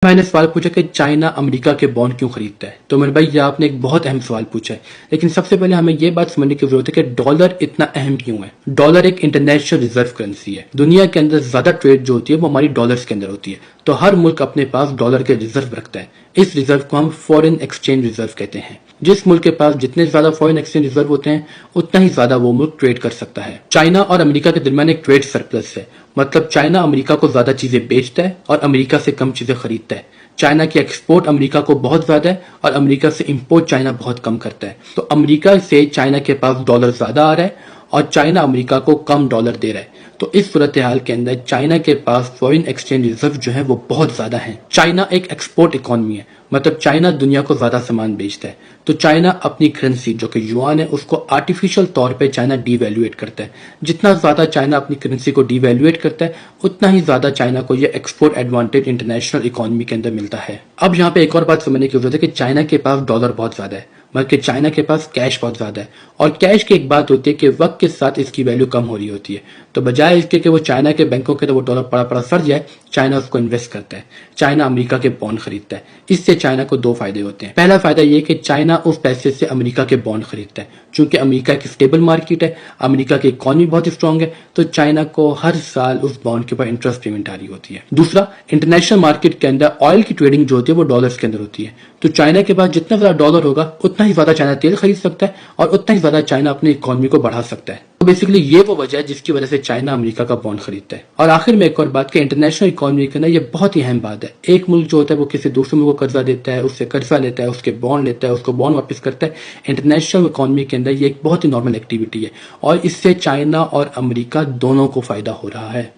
मैंने सवाल पूछा कि चाइना अमेरिका के बॉन्ड क्यों खरीदता है। तो मेरे भाई ये आपने एक बहुत अहम सवाल पूछा है, लेकिन सबसे पहले हमें ये बात समझने की जरूरत है कि डॉलर इतना अहम क्यों है। डॉलर एक इंटरनेशनल रिजर्व करेंसी है। दुनिया के अंदर ज्यादा ट्रेड जो होती है वो हमारी डॉलर्स के अंदर होती है, तो हर मुल्क अपने पास डॉलर के रिजर्व रखता है। इस रिजर्व को हम फॉरेन एक्सचेंज रिजर्व कहते हैं। जिस मुल्क के पास जितने ज्यादा फॉरेन एक्सचेंज रिजर्व होते हैं उतना ही ज्यादा वो मुल्क ट्रेड कर सकता है। चाइना और अमेरिका के दरमियान एक ट्रेड सरप्लस है, मतलब चाइना अमेरिका को ज्यादा चीजें बेचता है और अमेरिका से कम चीजें खरीदता है। चाइना की एक्सपोर्ट अमेरिका को बहुत ज्यादा है और अमेरिका से इंपोर्ट चाइना बहुत कम करता है। तो अमेरिका से चाइना के पास डॉलर ज्यादा आ रहा है और चाइना अमेरिका को कम डॉलर दे रहा है। तो इस सूरत हाल के अंदर चाइना के पास फॉरेन एक्सचेंज रिजर्व जो है वो बहुत ज्यादा है। चाइना एक एक्सपोर्ट इकोनॉमी है, मतलब चाइना दुनिया को ज्यादा सामान बेचता है। तो चाइना अपनी करेंसी जो कि युआन है उसको आर्टिफिशियल तौर पे चाइना डीवैल्यूएट करता है। जितना ज्यादा चाइना अपनी करेंसी को डीवैल्यूएट करता है उतना ही ज्यादा चाइना को ये एक्सपोर्ट एडवांटेज इंटरनेशनल इकोनॉमी के अंदर मिलता है। अब यहाँ पे एक और बात समझने की जरूरत है कि चाइना के पास डॉलर बहुत ज्यादा है, बल्कि चाइना के पास कैश बहुत ज्यादा है। और कैश की एक बात होती है कि वक्त के साथ इसकी वैल्यू कम हो रही होती है। तो बजाय इसके कि वो चाइना के बैंकों के तो वो डॉलर पड़ा पड़ा सड़ जाए, चाइना उसको इन्वेस्ट करता है। चाइना अमेरिका के बॉन्ड खरीदता है। इससे चाइना को दो फायदे होते हैं। पहला फायदा ये कि चाइना उस पैसे से अमेरिका के बॉन्ड खरीदता है। चूंकि अमेरिका एक स्टेबल मार्केट है, अमेरिका की इकोनॉमी बहुत स्ट्रांग है, तो चाइना को हर साल उस बॉन्ड के ऊपर इंटरेस्ट पेमेंट आ रही होती है। दूसरा, इंटरनेशनल मार्केट के अंदर ऑयल की ट्रेडिंग जो होती है वो डॉलर्स के अंदर होती है। तो चाइना के पास जितना ज्यादा डॉलर होगा उतना ही ज्यादा चाइना तेल खरीद सकता है और उतना ही ज्यादा चाइना अपनी इकोनॉमी को बढ़ा सकता है। तो बेसिकली ये वो वजह है जिसकी वजह से चाइना अमेरिका का बॉन्ड खरीदता है। और आखिर में एक और बात कि इंटरनेशनल इकोनॉमी के अंदर ये बहुत ही अहम बात है। एक मुल्क जो होता है वो किसी दूसरे मुल्क को कर्जा देता है, उससे कर्जा लेता है, उसके बॉन्ड लेता है, उसको बॉन्ड वापस करता है। इंटरनेशनल इकोनॉमी के अंदर ये एक बहुत ही नॉर्मल एक्टिविटी है और इससे चाइना और अमेरिका दोनों को फायदा हो रहा है।